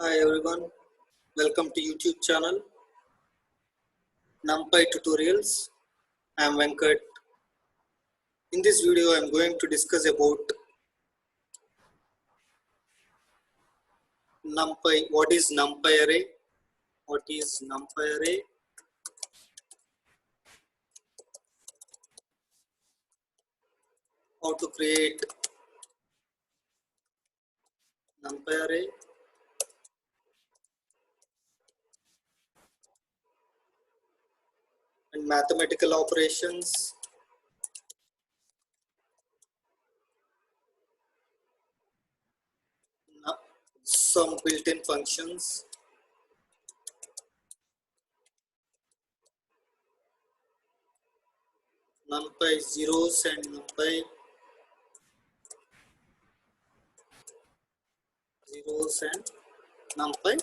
Hi everyone, welcome to YouTube channel Numpy Tutorials. I am Venkat. In this video, I am going to discuss about Numpy. What is Numpy array? What is Numpy array? How to create Numpy array? And mathematical operations. Some built-in functions. Numpy zeros and Numpy zeros and Numpy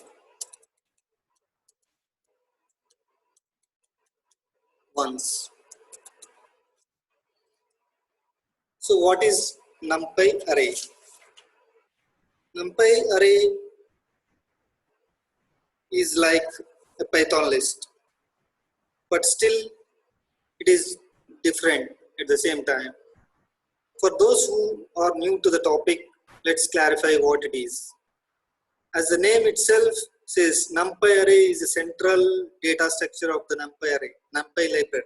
ones. So what is Numpy array? Numpy array is like a Python list, but still it is different at the same time. For those who are new to the topic, let's clarify what it is. As the name itself says, Numpy array is a central data structure of the Numpy array, Numpy library.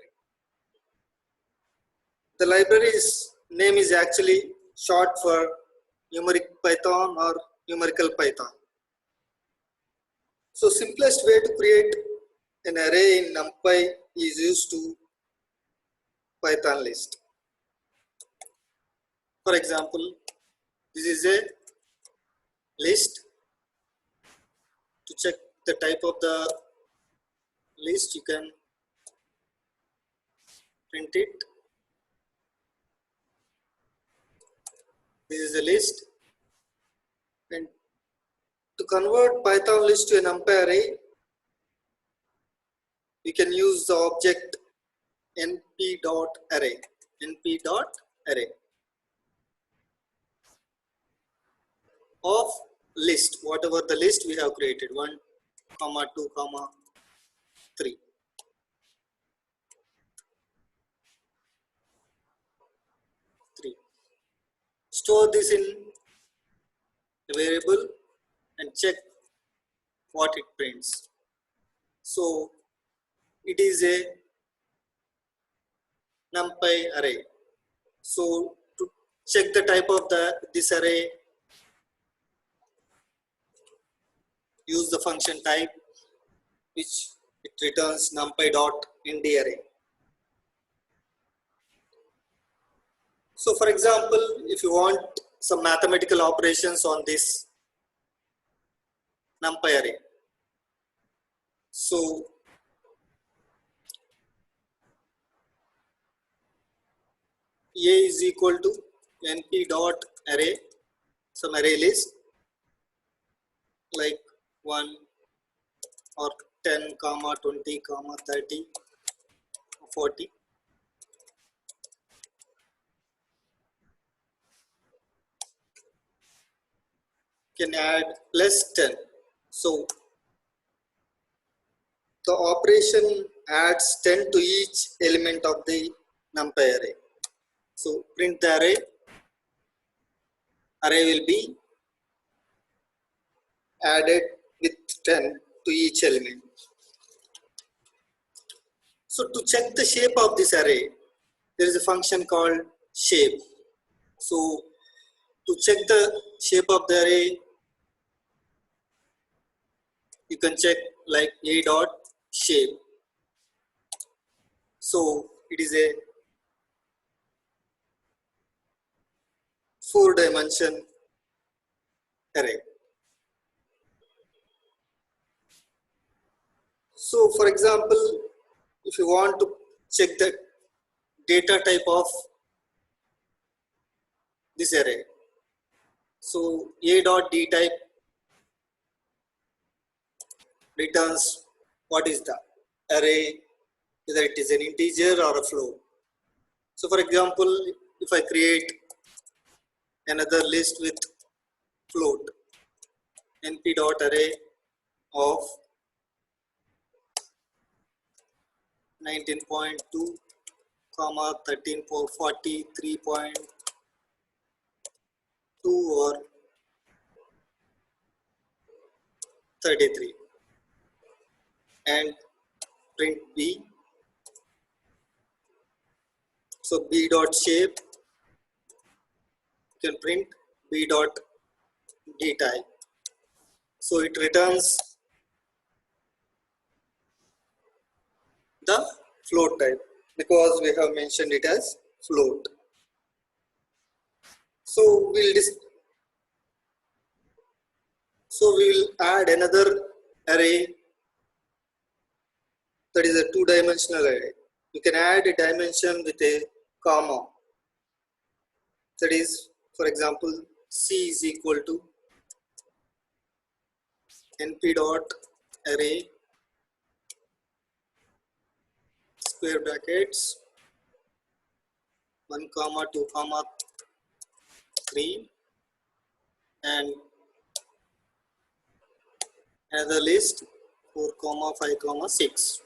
The library's name is actually short for numeric Python or numerical Python. So simplest way to create an array in Numpy is used to Python list. For example, this is a list. To check the type of the list, you can print it. This is a list. And to convert Python list to a Numpy array, we can use the object np.array. np.array of list, whatever the list we have created, 1, 2, 3. Store this in a variable and check what it prints. So it is a Numpy array. So to check the type of this array, use the function type, which it returns numpy.ndarray. So for example, if you want some mathematical operations on this Numpy array, so A is equal to np.array, some array list like 1 or 10, 20, 30, 40. Can add plus 10. So the operation adds 10 to each element of the Numpy array. So print the array. Array will be added with 10 to each element. So to check the shape of this array, there is a function called shape. So to check the shape of the array, you can check like a dot shape. So it is a 4-dimension array. So for example, if you want to check the data type of this array, so a.dtype returns what is the array, whether it is an integer or a float. So for example, if I create another list with float, np.array of 19.2 comma 13.43.2 or 33 and print b. So b dot shape, you can print b dot dtype. So it returns the float type because we have mentioned it as float. So we'll add another array, that is a two-dimensional array. You can add a dimension with a comma. That is, for example, c is equal to np dot array square brackets 1 comma 2 comma 3 and another list 4 comma 5 comma 6.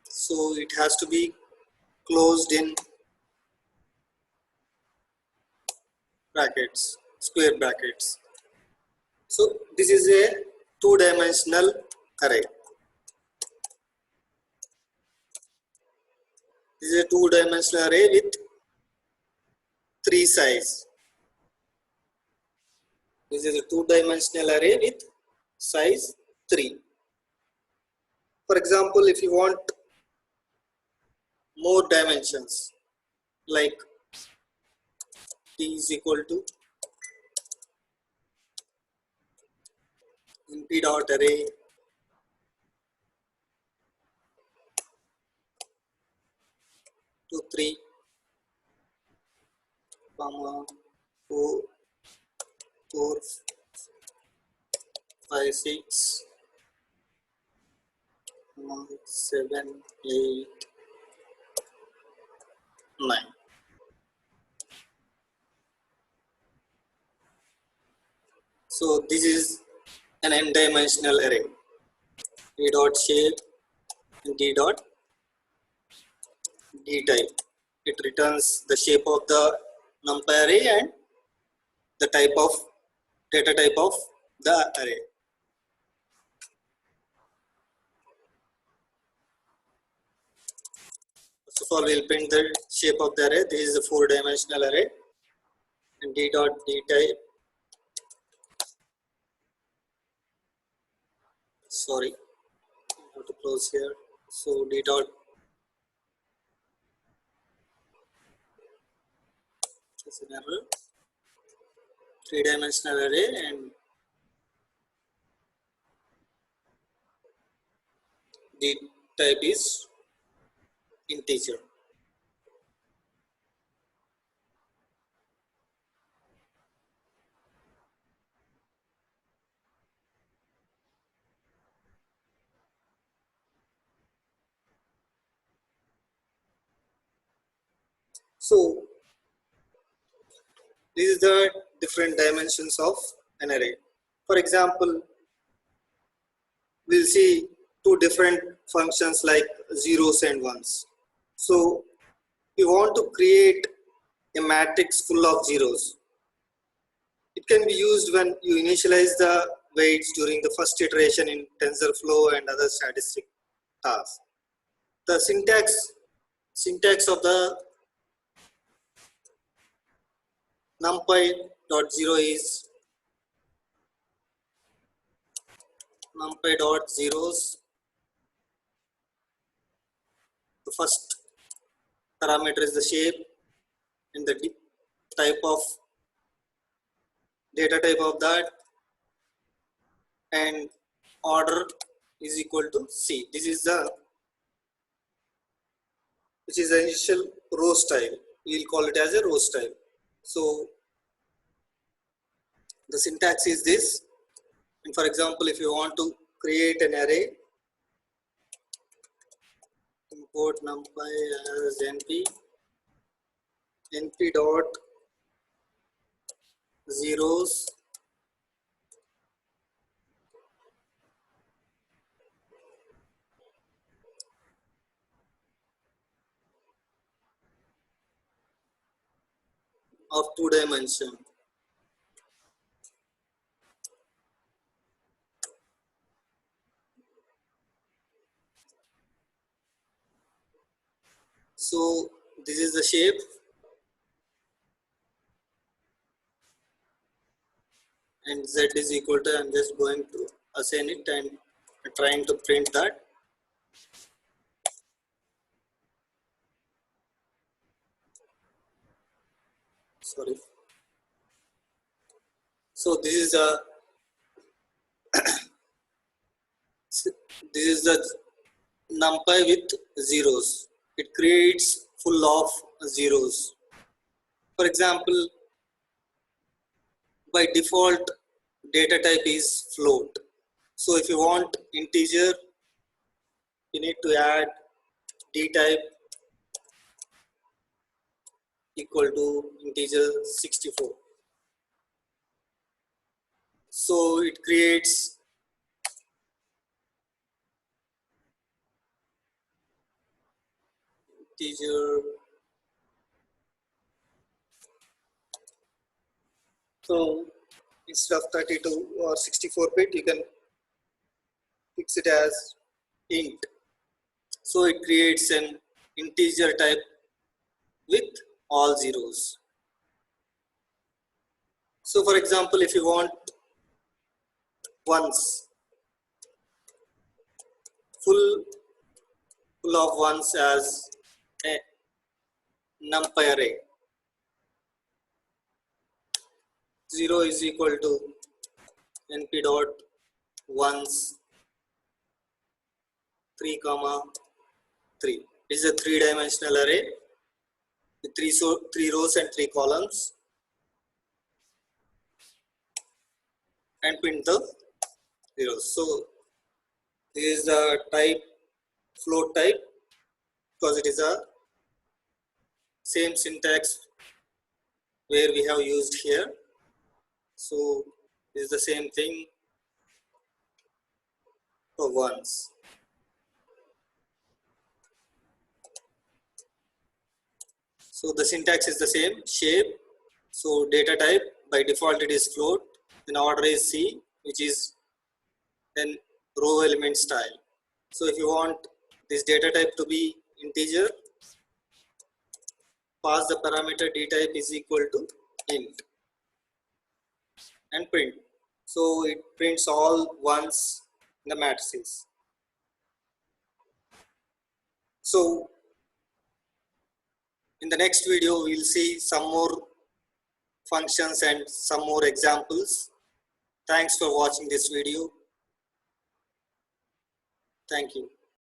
So it has to be closed in brackets, square brackets. So this is a two-dimensional array. This is a two-dimensional array with 3 size. This is a two-dimensional array with size 3. For example, if you want more dimensions, like t is equal to np dot array to 3 comma 4 4 5 6 7 8 9. So this is an n-dimensional array. A dot shape and d dot dtype. It returns the shape of the numpy array and the type of data type of the array. First of all, we'll print the shape of the array. This is a 4-dimensional array and d dot dtype. Sorry, I have to close here. So d dot is an error. 3-dimensional array and the type is integer. So this is the different dimensions of an array. For example, we'll see two different functions like zeros and ones. So we want to create a matrix full of zeros. It can be used when you initialize the weights during the first iteration in TensorFlow and other statistic tasks. The syntax of the numpy.0 is numpy.zeros. The first parameter is the shape and the type of data type of that, and order is equal to C. This is the initial row style. We'll call it as a row style. So the syntax is this. And for example, if you want to create an array, import numpy as np np dot zeros of 2 dimension. So this is the shape, and z is equal to, I'm just going to assign it and trying to print that. Sorry. So this is the numpy with zeros. It creates full of zeros. For example, by default data type is float. So if you want integer, you need to add dtype equal to integer 64. So it creates integer. So instead of 32 or 64-bit, you can fix it as int. So it creates an integer type with all zeros. So for example, if you want ones, full of ones as a numpy array, 0 is equal to np dot ones 3 comma 3. This is a 3-dimensional array with three rows and 3 columns, and print the zeros. So this is the type float type because it is a same syntax where we have used here. So this is the same thing for ones. So the syntax is the same, shape. So data type by default it is float, then order is C, which is then row element style. So if you want this data type to be integer, pass the parameter dtype is equal to int and print. So it prints all ones in the matrices. So in the next video, we will see some more functions and some more examples. Thanks for watching this video. Thank you.